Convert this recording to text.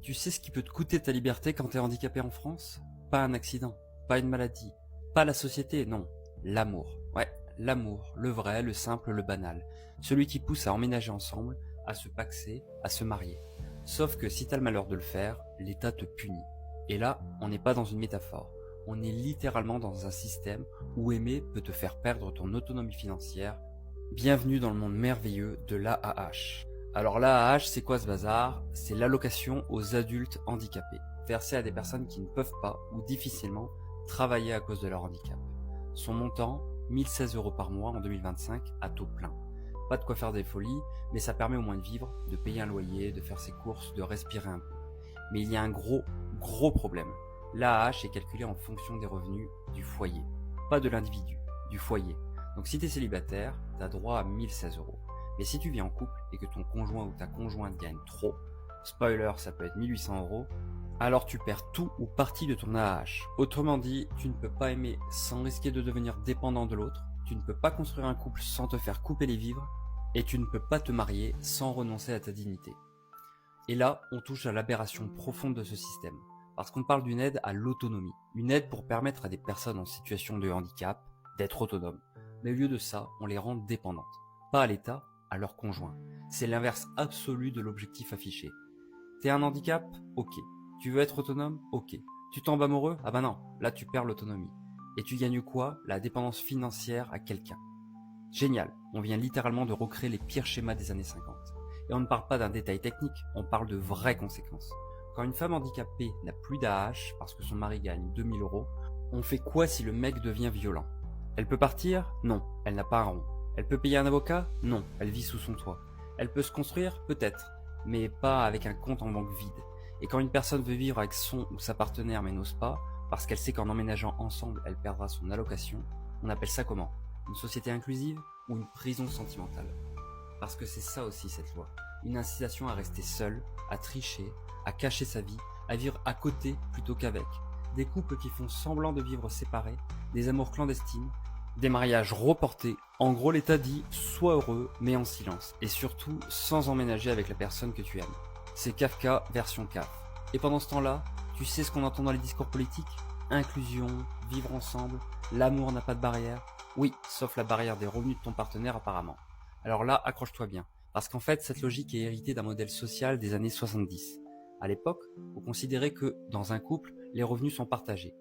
Tu sais ce qui peut te coûter ta liberté quand t'es handicapé en France? Pas un accident, pas une maladie, pas la société, non. L'amour. Ouais, l'amour, le vrai, le simple, le banal. Celui qui pousse à emménager ensemble, à se paxer, à se marier. Sauf que si t'as le malheur de le faire, l'État te punit. Et là, on n'est pas dans une métaphore. On est littéralement dans un système où aimer peut te faire perdre ton autonomie financière. Bienvenue dans le monde merveilleux de l'AAH. Alors l'AAH, c'est quoi ce bazar? C'est l'allocation aux adultes handicapés, versée à des personnes qui ne peuvent pas ou difficilement travailler à cause de leur handicap. Son montant, 1 016 € par mois en 2025 à taux plein. Pas de quoi faire des folies, mais ça permet au moins de vivre, de payer un loyer, de faire ses courses, de respirer un peu. Mais il y a un gros problème. L'AAH est calculée en fonction des revenus du foyer, pas de l'individu, du foyer. Donc si tu es célibataire, tu as droit à 1 016 €. Mais si tu vis en couple et que ton conjoint ou ta conjointe gagne trop, spoiler, ça peut être 1 800 €, alors tu perds tout ou partie de ton AAH. Autrement dit, tu ne peux pas aimer sans risquer de devenir dépendant de l'autre, tu ne peux pas construire un couple sans te faire couper les vivres, et tu ne peux pas te marier sans renoncer à ta dignité. Et là, on touche à l'aberration profonde de ce système, parce qu'on parle d'une aide à l'autonomie, une aide pour permettre à des personnes en situation de handicap d'être autonomes. Mais au lieu de ça, on les rend dépendantes. Pas à l'État, à leur conjoint. C'est l'inverse absolu de l'objectif affiché. T'es un handicap? Ok. Tu veux être autonome? Ok. Tu tombes amoureux? Ah bah non, là tu perds l'autonomie. Et tu gagnes quoi? La dépendance financière à quelqu'un. Génial, on vient littéralement de recréer les pires schémas des années 50. Et on ne parle pas d'un détail technique, on parle de vraies conséquences. Quand une femme handicapée n'a plus d'AAH parce que son mari gagne 2 000 €, on fait quoi si le mec devient violent? Elle peut partir? Non, elle n'a pas un rond. Elle peut payer un avocat? Non, elle vit sous son toit. Elle peut se construire? Peut-être, mais pas avec un compte en banque vide. Et quand une personne veut vivre avec son ou sa partenaire mais n'ose pas, parce qu'elle sait qu'en emménageant ensemble, elle perdra son allocation, on appelle ça comment? Une société inclusive ou une prison sentimentale? Parce que c'est ça aussi cette loi. Une incitation à rester seul, à tricher, à cacher sa vie, à vivre à côté plutôt qu'avec. Des couples qui font semblant de vivre séparés, des amours clandestines, des mariages reportés. En gros, l'État dit sois heureux mais en silence. Et surtout sans emménager avec la personne que tu aimes. C'est Kafka version CAF. Et pendant ce temps-là, tu sais ce qu'on entend dans les discours politiques? Inclusion, vivre ensemble, l'amour n'a pas de barrière. Oui, sauf la barrière des revenus de ton partenaire apparemment. Alors là, accroche-toi bien, parce qu'en fait, cette logique est héritée d'un modèle social des années 70. À l'époque, on considérait que, dans un couple, les revenus sont partagés.